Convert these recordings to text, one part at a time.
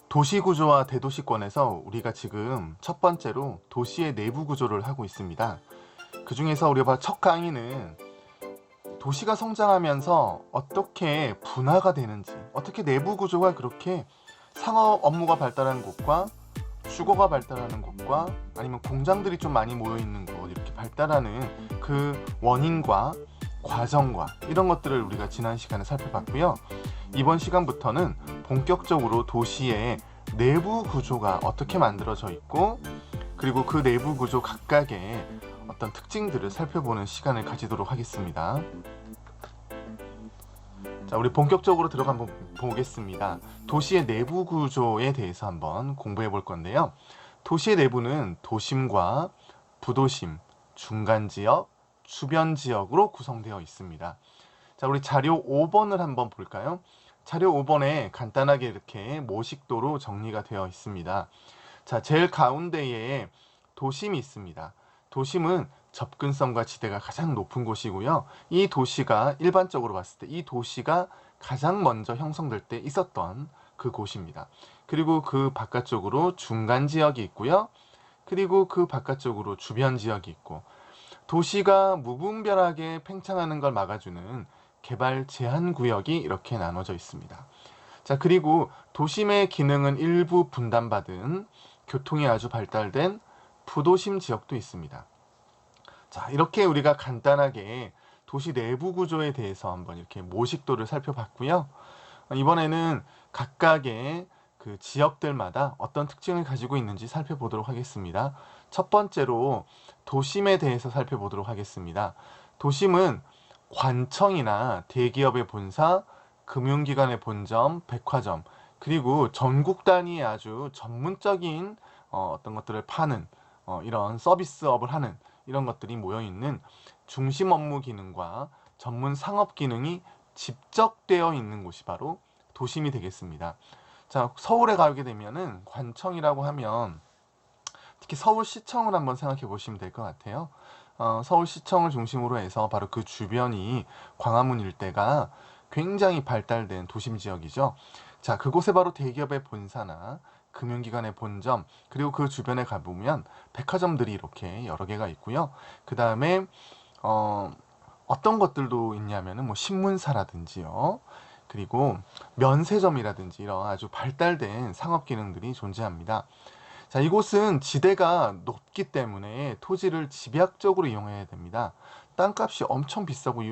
도시구조와 대도시권에서 우리가 지금 첫 번째로 도시의 내부 구조를 하고 있습니다. 그 중에서 우리가 첫 강의는 도시가 성장하면서 어떻게 분화가 되는지, 어떻게 내부 구조가 그렇게 상업 업무가 발달하는 곳과 주거가 발달하는 곳과 아니면 공장들이 좀 많이 모여 있는 곳, 이렇게 발달하는 그 원인과 과정과 이런 것들을 우리가 지난 시간에 살펴봤고요. 이번 시간부터는 본격적으로 도시의 내부 구조가 어떻게 만들어져 있고, 그리고 그 내부 구조 각각의 어떤 특징들을 살펴보는 시간을 가지도록 하겠습니다. 자, 우리 본격적으로 들어가 한번 보겠습니다. 도시의 내부 구조에 대해서 한번 공부해 볼 건데요. 도시의 내부는 도심과 부도심, 중간지역, 주변지역으로 구성되어 있습니다. 자, 우리 자료 5번을 한번 볼까요? 자료 5번에 간단하게 이렇게 모식도로 정리가 되어 있습니다. 자, 제일 가운데에 도심이 있습니다. 도심은 접근성과 지대가 가장 높은 곳이고요. 이 도시가 일반적으로 봤을 때 이 도시가 가장 먼저 형성될 때 있었던 그 곳입니다. 그리고 그 바깥쪽으로 중간 지역이 있고요. 그리고 그 바깥쪽으로 주변 지역이 있고, 도시가 무분별하게 팽창하는 걸 막아주는 개발 제한 구역이 이렇게 나눠져 있습니다. 자, 그리고 도심의 기능은 일부 분단받은 교통이 아주 발달된 부도심 지역도 있습니다. 자, 이렇게 우리가 간단하게 도시 내부 구조에 대해서 한번 이렇게 모식도를 살펴봤고요. 이번에는 각각의 그 지역들마다 어떤 특징을 가지고 있는지 살펴보도록 하겠습니다. 첫 번째로 도심에 대해서 살펴보도록 하겠습니다. 도심은 관청이나 대기업의 본사, 금융기관의 본점, 백화점, 그리고 전국 단위의 아주 전문적인 어떤 것들을 파는 이런 서비스업을 하는 이런 것들이 모여있는 중심 업무 기능과 전문 상업 기능이 집적되어 있는 곳이 바로 도심이 되겠습니다. 자, 서울에 가게 되면은 관청이라고 하면 특히 서울시청을 한번 생각해 보시면 될 것 같아요. 서울시청을 중심으로 해서 바로 그 주변이 광화문 일대가 굉장히 발달된 도심 지역이죠. 자, 그곳에 바로 대기업의 본사나 금융기관의 본점, 그리고 그 주변에 가보면 백화점들이 이렇게 여러 개가 있고요. 그 다음에 어떤 것들도 있냐면은 뭐 신문사라든지요. 그리고 면세점이라든지 이런 아주 발달된 상업 기능들이 존재합니다. 자, 이곳은 지대가 높기 때문에 토지를 집약적으로 이용해야 됩니다. 땅값이 엄청 비싸고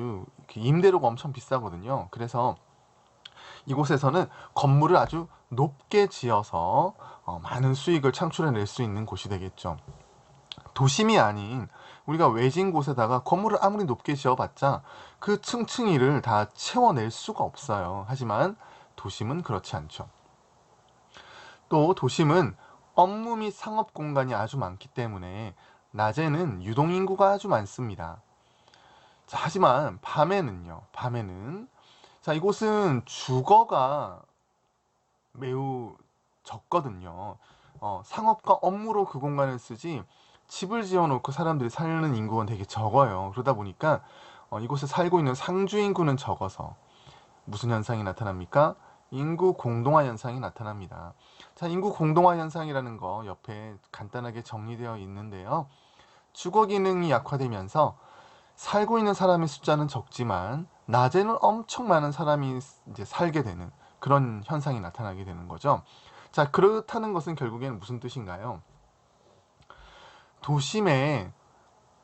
임대료가 엄청 비싸거든요. 그래서 이곳에서는 건물을 아주 높게 지어서 많은 수익을 창출해낼 수 있는 곳이 되겠죠. 도심이 아닌 우리가 외진 곳에다가 건물을 아무리 높게 지어봤자 그 층층이를 다 채워낼 수가 없어요. 하지만 도심은 그렇지 않죠. 또 도심은 업무 및 상업 공간이 아주 많기 때문에 낮에는 유동인구가 아주 많습니다. 자, 하지만 밤에는 자, 이곳은 주거가 매우 적거든요. 상업과 업무로 그 공간을 쓰지 집을 지어놓고 사람들이 사는 인구가 되게 적어요. 그러다 보니까 이곳에 살고 있는 상주 인구는 적어서 무슨 현상이 나타납니까? 인구 공동화 현상이 나타납니다. 자, 인구 공동화 현상이라는 거 옆에 간단하게 정리되어 있는데요. 주거 기능이 약화되면서 살고 있는 사람의 숫자는 적지만 낮에는 엄청 많은 사람이 이제 살게 되는 그런 현상이 나타나게 되는 거죠. 자, 그렇다는 것은 결국에는 무슨 뜻인가요? 도심에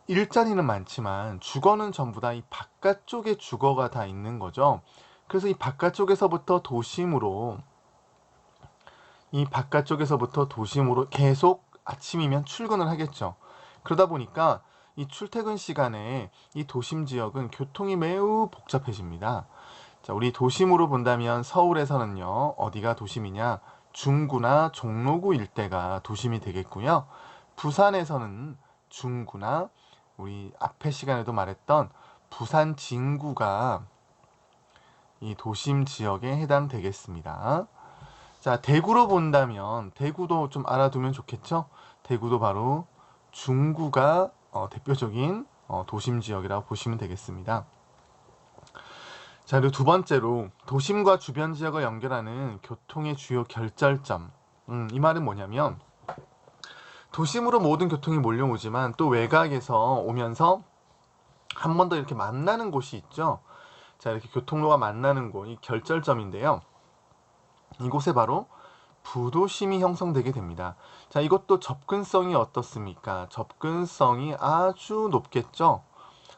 일자리는 많지만 주거는 전부 다 이 바깥쪽에 주거가 다 있는 거죠. 그래서 이 바깥쪽에서부터 도심으로 계속 아침이면 출근을 하겠죠. 그러다 보니까 이 출퇴근 시간에 이 도심 지역은 교통이 매우 복잡해집니다. 자, 우리 도심으로 본다면 서울에서는요, 어디가 도심이냐? 중구나 종로구 일대가 도심이 되겠고요. 부산에서는 중구나 우리 앞에 시간에도 말했던 부산 진구가 이 도심 지역에 해당되겠습니다. 자, 대구로 본다면 대구도 좀 알아두면 좋겠죠? 대구도 바로 중구가 대표적인 도심 지역이라고 보시면 되겠습니다. 자, 그리고 두 번째로 도심과 주변 지역을 연결하는 교통의 주요 결절점, 이 말은 뭐냐면 도심으로 모든 교통이 몰려오지만 또 외곽에서 오면서 한 번 더 이렇게 만나는 곳이 있죠. 자, 이렇게 교통로가 만나는 곳, 이 결절점인데요. 이곳에 바로 부도심이 형성되게 됩니다. 자, 이것도 접근성이 어떻습니까? 접근성이 아주 높겠죠.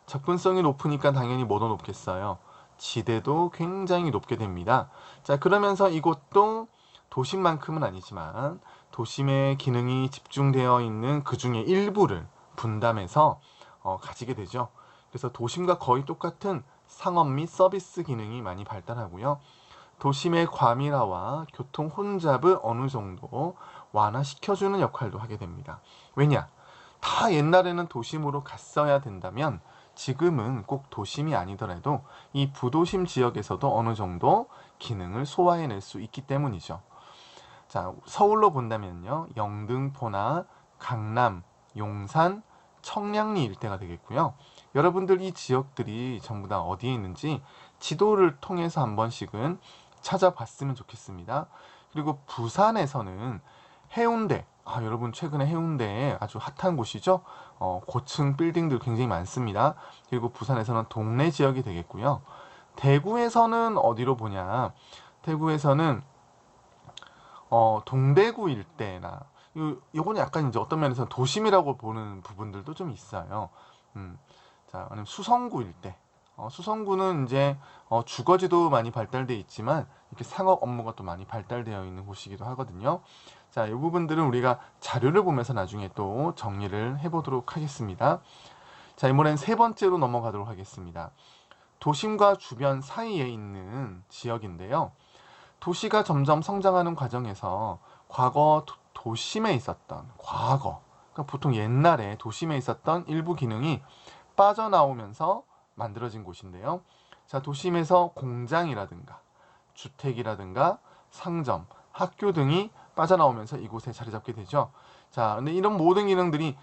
접근성이 높으니까 당연히 뭐도 높겠어요. 지대도 굉장히 높게 됩니다. 자, 그러면서 이곳도 도심만큼은 아니지만 도심의 기능이 집중되어 있는 그 중에 일부를 분담해서 가지게 되죠. 그래서 도심과 거의 똑같은 상업 및 서비스 기능이 많이 발달하고요. 도심의 과밀화와 교통 혼잡을 어느 정도 완화시켜주는 역할도 하게 됩니다. 왜냐? 다 옛날에는 도심으로 갔어야 된다면 지금은 꼭 도심이 아니더라도 이 부도심 지역에서도 어느 정도 기능을 소화해낼 수 있기 때문이죠. 자, 서울로 본다면요. 영등포나 강남, 용산, 청량리 일대가 되겠고요. 여러분들 이 지역들이 전부 다 어디에 있는지 지도를 통해서 한 번씩은 찾아봤으면 좋겠습니다. 그리고 부산에서는 해운대, 여러분 최근에 해운대에 아주 핫한 곳이죠. 고층 빌딩들 굉장히 많습니다. 그리고 부산에서는 동래 지역이 되겠고요. 대구에서는 어디로 보냐? 대구에서는 동대구 일대나 요거는 약간 이제 어떤 면에서 도심이라고 보는 부분들도 좀 있어요. 자, 아니면 수성구 일대. 수성구는 이제 주거지도 많이 발달되어 있지만 이렇게 상업 업무가 또 많이 발달되어 있는 곳이기도 하거든요. 자, 이 부분들은 우리가 자료를 보면서 나중에 또 정리를 해보도록 하겠습니다. 자, 이번엔 세 번째로 넘어가도록 하겠습니다. 도심과 주변 사이에 있는 지역인데요. 도시가 점점 성장하는 과정에서 과거 도심에 있었던 그러니까 보통 옛날에 도심에 있었던 일부 기능이 빠져나오면서 만들어진 곳인데요. 자, 도심에서 공장이라든가 주택이라든가 상점, 학교 등이 빠져나오면서 이곳에 자리 잡게 되죠. 자, 근데 이런 모든 기능들이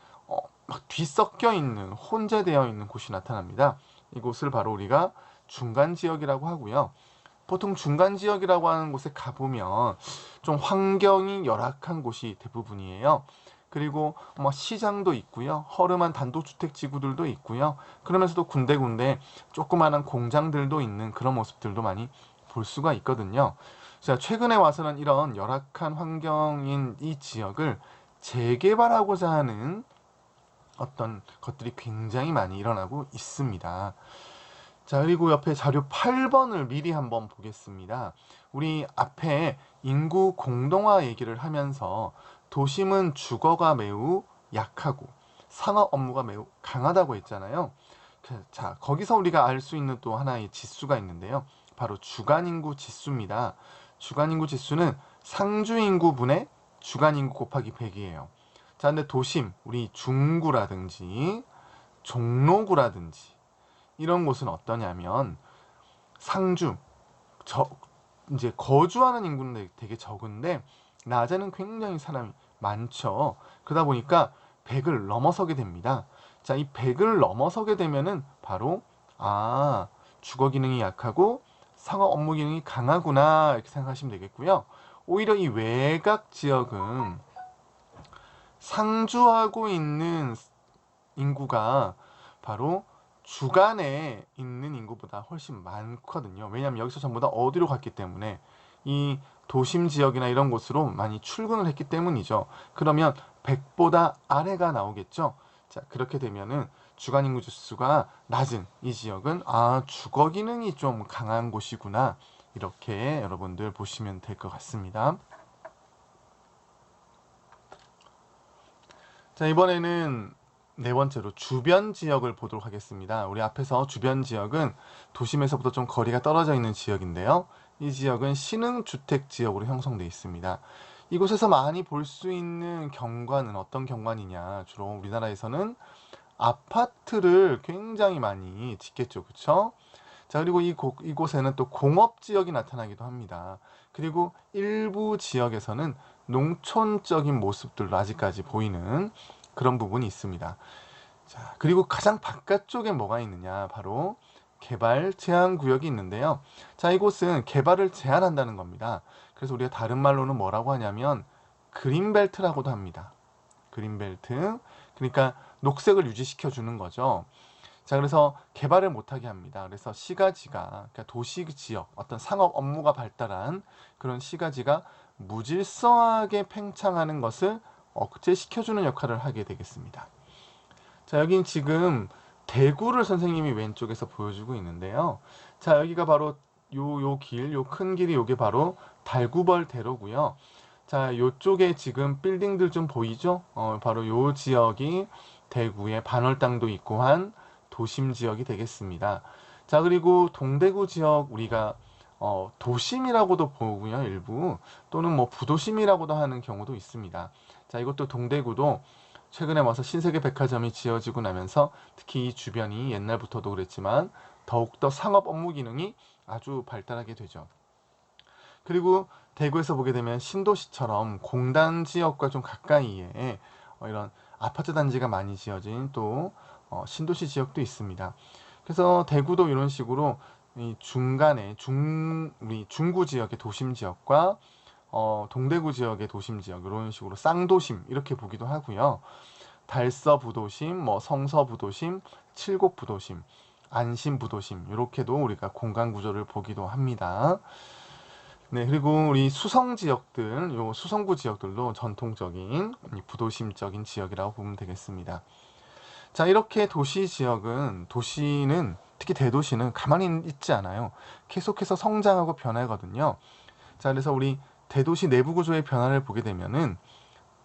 막 뒤섞여 있는, 혼재되어 있는 곳이 나타납니다. 이곳을 바로 우리가 중간 지역이라고 하고요. 보통 중간 지역이라고 하는 곳에 가보면 좀 환경이 열악한 곳이 대부분이에요. 그리고 시장도 있고요. 허름한 단독주택 지구들도 있고요. 그러면서도 군데군데 조그마한 공장들도 있는 그런 모습들도 많이 볼 수가 있거든요. 자, 최근에 와서는 이런 열악한 환경인 이 지역을 재개발하고자 하는 어떤 것들이 굉장히 많이 일어나고 있습니다. 자, 그리고 옆에 자료 8번을 미리 한번 보겠습니다. 우리 앞에 인구 공동화 얘기를 하면서 도심은 주거가 매우 약하고 상업 업무가 매우 강하다고 했잖아요. 자, 거기서 우리가 알 수 있는 또 하나의 지수가 있는데요. 바로 주간인구 지수입니다. 주간인구 지수는 상주인구분의 주간인구 곱하기 100이에요. 자, 근데 도심, 우리 중구라든지 종로구라든지 이런 곳은 어떠냐면 상주, 이제 거주하는 인구는 되게 적은데 낮에는 굉장히 사람이 많죠. 그러다 보니까 100을 넘어서게 됩니다. 자, 이 100을 넘어서게 되면은 바로 주거 기능이 약하고 상업 업무 기능이 강하구나 이렇게 생각하시면 되겠고요. 오히려 이 외곽 지역은 상주하고 있는 인구가 바로 주간에 있는 인구보다 훨씬 많거든요. 왜냐하면 여기서 전부 다 어디로 갔기 때문에 이 도심 지역이나 이런 곳으로 많이 출근을 했기 때문이죠. 그러면 100보다 아래가 나오겠죠. 자, 그렇게 되면은 주간 인구 지수가 낮은 이 지역은 주거 기능이 좀 강한 곳이구나. 이렇게 여러분들 보시면 될 것 같습니다. 자, 이번에는 네 번째로 주변 지역을 보도록 하겠습니다. 우리 앞에서 주변 지역은 도심에서부터 좀 거리가 떨어져 있는 지역인데요. 이 지역은 신흥주택 지역으로 형성되어 있습니다. 이곳에서 많이 볼 수 있는 경관은 어떤 경관이냐? 주로 우리나라에서는 아파트를 굉장히 많이 짓겠죠. 그렇죠? 자, 그리고 이곳에는 또 공업지역이 나타나기도 합니다. 그리고 일부 지역에서는 농촌적인 모습들도 아직까지 보이는 그런 부분이 있습니다. 자, 그리고 가장 바깥쪽에 뭐가 있느냐? 바로 개발 제한 구역이 있는데요. 자, 이곳은 개발을 제한한다는 겁니다. 그래서 우리가 다른 말로는 뭐라고 하냐면 그린벨트라고도 합니다. 그린벨트. 그러니까 녹색을 유지시켜 주는 거죠. 자, 그래서 개발을 못하게 합니다. 그래서 시가지가, 그러니까 도시 지역, 어떤 상업 업무가 발달한 그런 시가지가 무질서하게 팽창하는 것을 억제시켜주는 역할을 하게 되겠습니다. 자, 여긴 지금 대구를 선생님이 왼쪽에서 보여주고 있는데요. 자, 여기가 바로 요 길, 요 큰 길이 요게 바로 달구벌 대로고요. 자, 요쪽에 지금 빌딩들 좀 보이죠? 바로 요 지역이 대구의 반월당도 있고 한 도심 지역이 되겠습니다. 자, 그리고 동대구 지역 우리가 도심이라고도 보고요, 일부. 또는 뭐 부도심이라고도 하는 경우도 있습니다. 자, 이것도 동대구도 최근에 와서 신세계 백화점이 지어지고 나면서 특히 이 주변이 옛날부터도 그랬지만 더욱더 상업 업무 기능이 아주 발달하게 되죠. 그리고 대구에서 보게 되면 신도시처럼 공단 지역과 좀 가까이에 이런 아파트 단지가 많이 지어진 또 신도시 지역도 있습니다. 그래서 대구도 이런 식으로 이 중간에 우리 중구 지역의 도심 지역과 동대구 지역의 도심 지역 이런 식으로 쌍도심 이렇게 보기도 하고요. 달서 부도심, 뭐 성서 부도심, 칠곡 부도심, 안심 부도심 이렇게도 우리가 공간 구조를 보기도 합니다. 네, 그리고 우리 수성 지역들, 요 수성구 지역들도 전통적인 부도심적인 지역이라고 보면 되겠습니다. 자, 이렇게 도시는 특히 대도시는 가만히 있지 않아요. 계속해서 성장하고 변하거든요. 자, 그래서 우리 대도시 내부 구조의 변화를 보게 되면은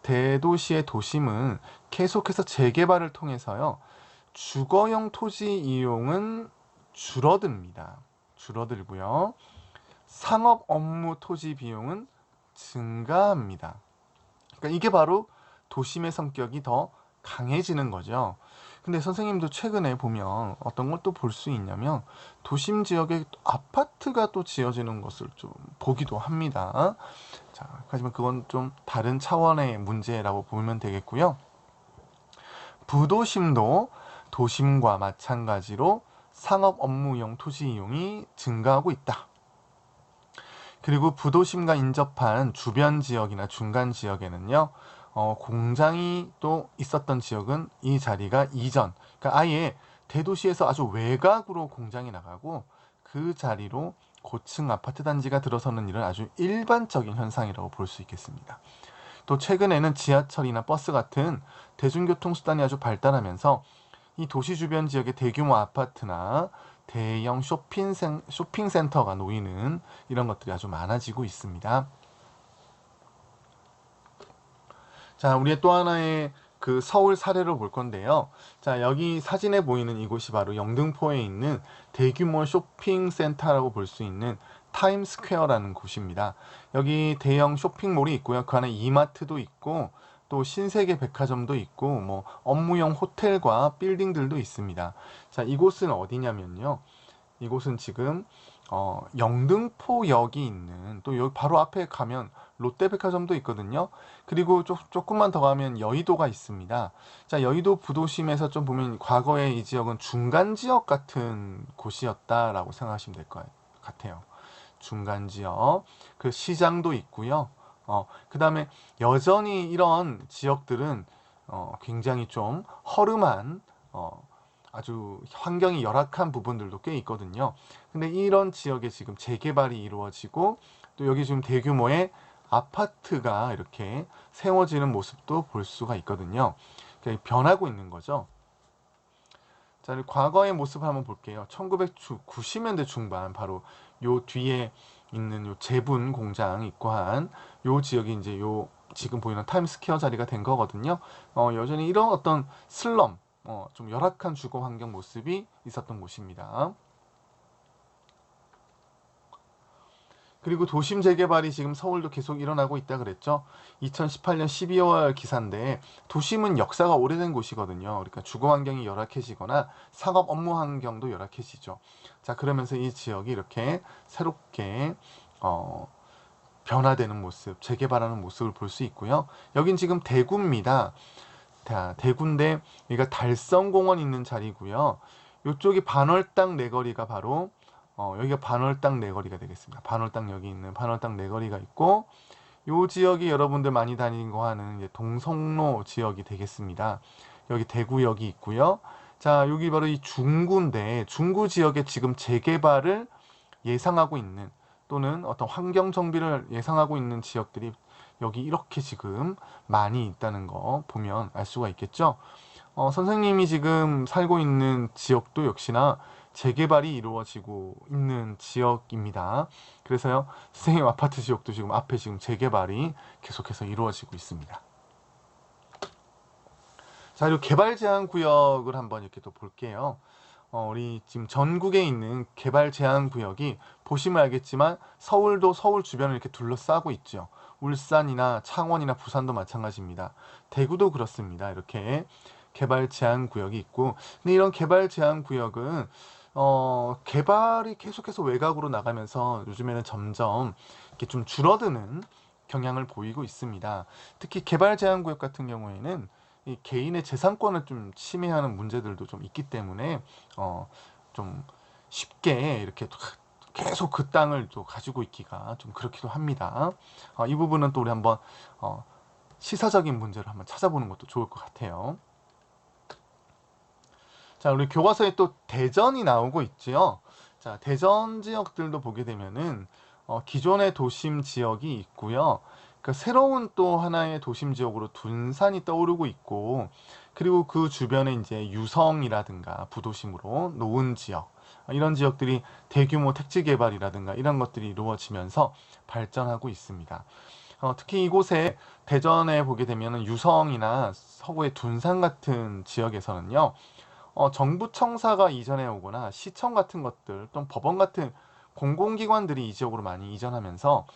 대도시의 도심은 계속해서 재개발을 통해서요. 주거용 토지 이용은 줄어듭니다. 줄어들고요. 상업 업무 토지 비용은 증가합니다. 그러니까 이게 바로 도심의 성격이 더 강해지는 거죠. 근데 선생님도 최근에 보면 어떤 걸 또 볼 수 있냐면 도심 지역에 아파트가 또 지어지는 것을 좀 보기도 합니다. 자, 하지만 그건 좀 다른 차원의 문제라고 보면 되겠고요. 부도심도 도심과 마찬가지로 상업 업무용 토지 이용이 증가하고 있다. 그리고 부도심과 인접한 주변 지역이나 중간 지역에는요. 공장이 또 있었던 지역은 이 자리가 이전, 그러니까 아예 대도시에서 아주 외곽으로 공장이 나가고 그 자리로 고층 아파트 단지가 들어서는 일은 아주 일반적인 현상이라고 볼 수 있겠습니다. 또 최근에는 지하철이나 버스 같은 대중교통수단이 아주 발달하면서 이 도시 주변 지역의 대규모 아파트나 대형 쇼핑센터가 놓이는 이런 것들이 아주 많아지고 있습니다. 자, 우리의 또 하나의 그 서울 사례로 볼 건데요. 자, 여기 사진에 보이는 이곳이 바로 영등포에 있는 대규모 쇼핑센터라고 볼 수 있는 타임스퀘어라는 곳입니다. 여기 대형 쇼핑몰이 있고요. 그 안에 이마트도 있고 또 신세계 백화점도 있고 뭐 업무용 호텔과 빌딩들도 있습니다. 자, 이곳은 어디냐면요. 이곳은 지금 영등포역이 있는 또 여기 바로 앞에 가면 롯데백화점도 있거든요. 그리고 조금만 더 가면 여의도가 있습니다. 자, 여의도 부도심에서 좀 보면 과거에 이 지역은 중간 지역 같은 곳이었다라고 생각하시면 될 것 같아요. 중간 지역. 그 시장도 있고요. 그 다음에 여전히 이런 지역들은 굉장히 좀 허름한 아주 환경이 열악한 부분들도 꽤 있거든요. 근데 이런 지역에 지금 재개발이 이루어지고 또 여기 지금 대규모의 아파트가 이렇게 세워지는 모습도 볼 수가 있거든요. 그러니까 변하고 있는 거죠. 자, 과거의 모습을 한번 볼게요. 1990년대 중반 바로 요 뒤에 있는 요 제분 공장 있고 한 요 지역이 이제 요 지금 보이는 타임스퀘어 자리가 된 거거든요. 여전히 이런 어떤 슬럼, 좀 열악한 주거 환경 모습이 있었던 곳입니다. 그리고 도심 재개발이 지금 서울도 계속 일어나고 있다 그랬죠. 2018년 12월 기사인데 도심은 역사가 오래된 곳이거든요. 그러니까 주거 환경이 열악해지거나 상업 업무 환경도 열악해지죠. 자, 그러면서 이 지역이 이렇게 새롭게 변화되는 모습, 재개발하는 모습을 볼 수 있고요. 여긴 지금 대구입니다. 대구인데 여기가 달성공원 있는 자리고요. 이쪽이 반월당 내거리가 바로 여기가 반월당 내거리가 되겠습니다. 반월당 여기 있는 반월당 내거리가 있고 요 지역이 여러분들 많이 다니는 거 하는 이제 동성로 지역이 되겠습니다. 여기 대구역이 있고요. 자, 여기 바로 이 중구인데 중구 지역에 지금 재개발을 예상하고 있는 또는 어떤 환경 정비를 예상하고 있는 지역들이 여기 이렇게 지금 많이 있다는 거 보면 알 수가 있겠죠. 선생님이 지금 살고 있는 지역도 역시나 재개발이 이루어지고 있는 지역입니다. 그래서요, 선생님 아파트 지역도 지금 앞에 지금 재개발이 계속해서 이루어지고 있습니다. 자, 그리고 개발 제한 구역을 한번 이렇게 또 볼게요. 우리 지금 전국에 있는 개발 제한 구역이 보시면 알겠지만 서울도 서울 주변을 이렇게 둘러싸고 있죠. 울산이나 창원이나 부산도 마찬가지입니다. 대구도 그렇습니다. 이렇게 개발 제한 구역이 있고, 근데 이런 개발 제한 구역은 개발이 계속해서 외곽으로 나가면서 요즘에는 점점 이렇게 좀 줄어드는 경향을 보이고 있습니다. 특히 개발 제한 구역 같은 경우에는 이 개인의 재산권을 좀 침해하는 문제들도 좀 있기 때문에 좀 쉽게 이렇게 계속 그 땅을 또 가지고 있기가 좀 그렇기도 합니다. 이 부분은 또 우리 한번 시사적인 문제를 한번 찾아보는 것도 좋을 것 같아요. 자, 우리 교과서에 또 대전이 나오고 있지요. 자, 대전 지역들도 보게 되면은 기존의 도심 지역이 있고요. 그러니까 새로운 또 하나의 도심 지역으로 둔산이 떠오르고 있고, 그리고 그 주변에 이제 유성이라든가 부도심으로 노은 지역, 이런 지역들이 대규모 택지 개발이라든가 이런 것들이 이루어지면서 발전하고 있습니다. 특히 이곳에 대전에 보게 되면은 유성이나 서구의 둔산 같은 지역에서는요. 정부 청사가 이전해 오거나 시청 같은 것들 또는 법원 같은 공공기관들이 이 지역으로 많이 이전하면서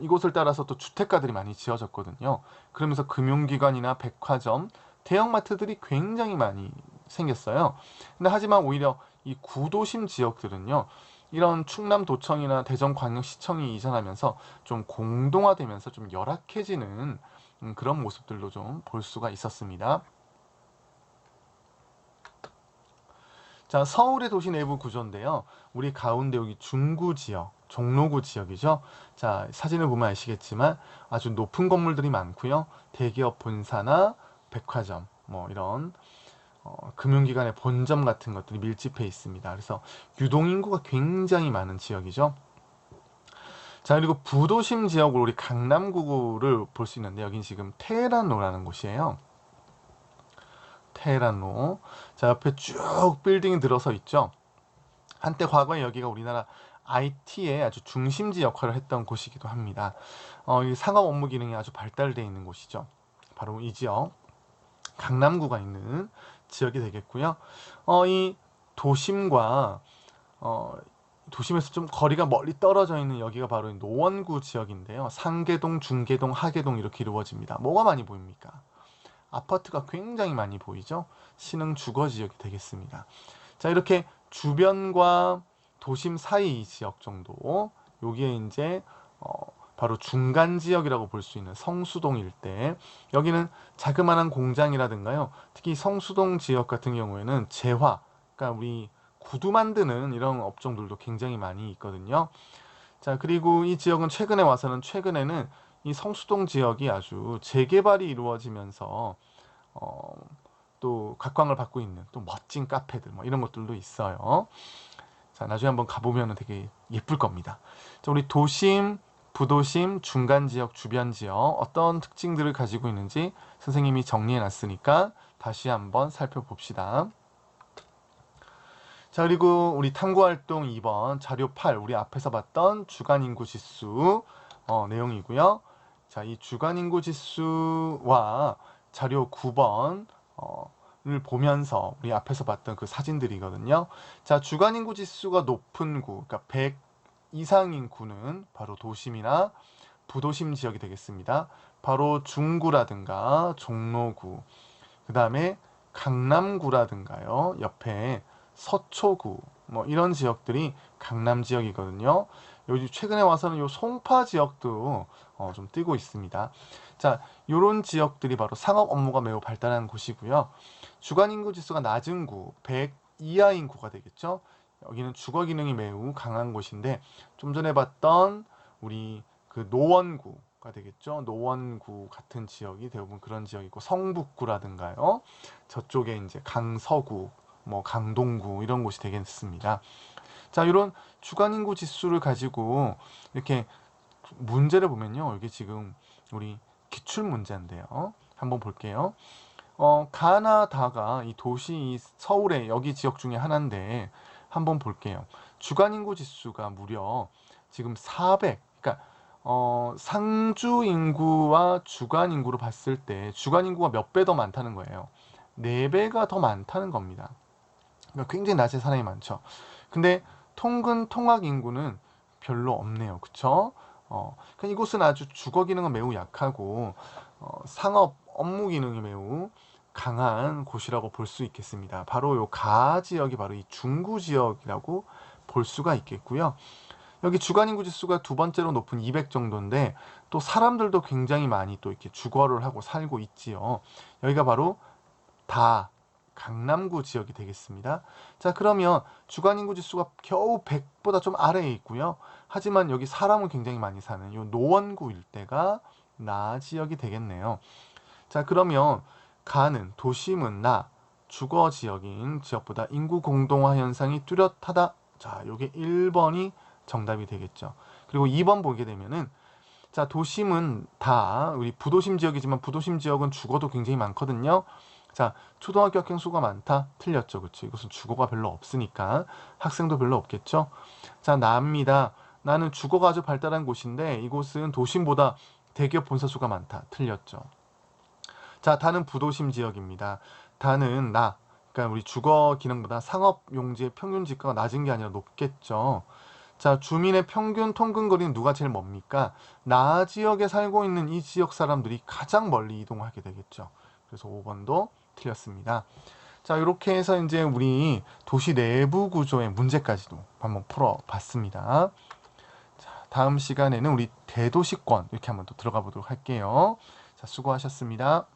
이곳을 따라서 또 주택가들이 많이 지어졌거든요. 그러면서 금융기관이나 백화점, 대형마트들이 굉장히 많이 생겼어요. 근데 하지만 오히려 이 구도심 지역들은요, 이런 충남도청이나 대전광역시청이 이전하면서 좀 공동화되면서 좀 열악해지는 그런 모습들도 좀 볼 수가 있었습니다. 자, 서울의 도시 내부 구조인데요. 우리 가운데 여기 중구 지역, 종로구 지역이죠. 자, 사진을 보면 아시겠지만 아주 높은 건물들이 많고요. 대기업 본사나 백화점, 뭐 이런 금융기관의 본점 같은 것들이 밀집해 있습니다. 그래서 유동인구가 굉장히 많은 지역이죠. 자, 그리고 부도심 지역으로 우리 강남구를 볼 수 있는데 여긴 지금 테헤란로라는 곳이에요. 테헤란로. 자, 옆에 쭉 빌딩이 들어서 있죠. 한때 과거에 여기가 우리나라 IT의 아주 중심지 역할을 했던 곳이기도 합니다. 이 상업 업무 기능이 아주 발달되어 있는 곳이죠. 바로 이 지역, 강남구가 있는 지역이 되겠고요. 이 도심과 도심에서 좀 거리가 멀리 떨어져 있는 여기가 바로 노원구 지역인데요. 상계동, 중계동, 하계동 이렇게 이루어집니다. 뭐가 많이 보입니까? 아파트가 굉장히 많이 보이죠. 신흥 주거 지역이 되겠습니다. 자, 이렇게 주변과 도심 사이 지역 정도, 여기에 이제 바로 중간 지역이라고 볼 수 있는 성수동 일대, 여기는 자그마한 공장이라든가요, 특히 성수동 지역 같은 경우에는 재화, 그러니까 우리 구두 만드는 이런 업종들도 굉장히 많이 있거든요. 자, 그리고 이 지역은 최근에는 이 성수동 지역이 아주 재개발이 이루어지면서 또 각광을 받고 있는 또 멋진 카페들 뭐 이런 것들도 있어요. 자, 나중에 한번 가보면 되게 예쁠 겁니다. 자, 우리 도심, 부도심, 중간 지역, 주변 지역 어떤 특징들을 가지고 있는지 선생님이 정리해 놨으니까 다시 한번 살펴봅시다. 자, 그리고 우리 탐구활동 2번 자료 8 우리 앞에서 봤던 주간인구지수 내용이고요. 자, 이 주간인구지수와 자료 9번 를 보면서 우리 앞에서 봤던 그 사진들이거든요. 자, 주간인구지수가 높은 구, 그러니까 100 이상인 구는 바로 도심이나 부도심 지역이 되겠습니다. 바로 중구라든가 종로구, 그 다음에 강남구라든가요. 옆에 서초구, 뭐 이런 지역들이 강남 지역이거든요. 여기 최근에 와서는 요 송파 지역도 좀 뜨고 있습니다. 자, 요런 지역들이 바로 상업 업무가 매우 발달한 곳이고요. 주간인구지수가 낮은 구, 100 이하인 구가 되겠죠. 여기는 주거 기능이 매우 강한 곳인데 좀 전에 봤던 우리 그 노원구, 지역가 되겠죠. 노원구 같은 지역이 대부분 그런 지역이고, 성북구라든가요. 저쪽에 이제 강서구, 뭐 강동구 이런 곳이 되겠습니다. 자, 이런 주간 인구 지수를 가지고 이렇게 문제를 보면요. 이게 지금 우리 기출 문제인데요. 한번 볼게요. 가나다가 이 도시 이 서울의 여기 지역 중에 하나인데 한번 볼게요. 주간 인구 지수가 무려 지금 400, 그러니까 상주 인구와 주간 인구를 봤을 때 주간 인구가 몇 배 더 많다는 거예요. 4배가 더 많다는 겁니다. 그러니까 굉장히 낮에 사람이 많죠. 근데 통근 통학 인구는 별로 없네요. 그쵸? 그러니까 이곳은 아주 주거 기능은 매우 약하고 상업 업무 기능이 매우 강한 곳이라고 볼 수 있겠습니다. 바로 요 가 지역이 바로 이 중구 지역이라고 볼 수가 있겠고요. 여기 주간 인구 지수가 두 번째로 높은 200 정도인데 또 사람들도 굉장히 많이 또 이렇게 주거를 하고 살고 있지요. 여기가 바로 다 강남구 지역이 되겠습니다. 자, 그러면 주간 인구 지수가 겨우 100보다 좀 아래에 있고요. 하지만 여기 사람은 굉장히 많이 사는 이 노원구 일대가 나 지역이 되겠네요. 자, 그러면 가는 도심은 나 주거 지역인 지역보다 인구 공동화 현상이 뚜렷하다. 자, 요게 1번이 정답이 되겠죠. 그리고 2번 보게 되면은 자, 도심은 다 우리 부도심 지역이지만 부도심 지역은 주거도 굉장히 많거든요. 자, 초등학교 학생 수가 많다? 틀렸죠. 그렇죠. 이것은 주거가 별로 없으니까 학생도 별로 없겠죠. 자, 나입니다. 나는 주거가 아주 발달한 곳인데 이곳은 도심보다 대기업 본사 수가 많다. 틀렸죠. 자, 다는 부도심 지역입니다. 다는 나, 그러니까 우리 주거 기능보다 상업 용지의 평균 지가가 낮은 게 아니라 높겠죠. 자, 주민의 평균 통근거리는 누가 제일 멉니까? 나 지역에 살고 있는 이 지역 사람들이 가장 멀리 이동하게 되겠죠. 그래서 5번도 틀렸습니다. 자, 이렇게 해서 이제 우리 도시 내부 구조의 문제까지도 한번 풀어봤습니다. 자, 다음 시간에는 우리 대도시권 이렇게 한번 또 들어가 보도록 할게요. 자, 수고하셨습니다.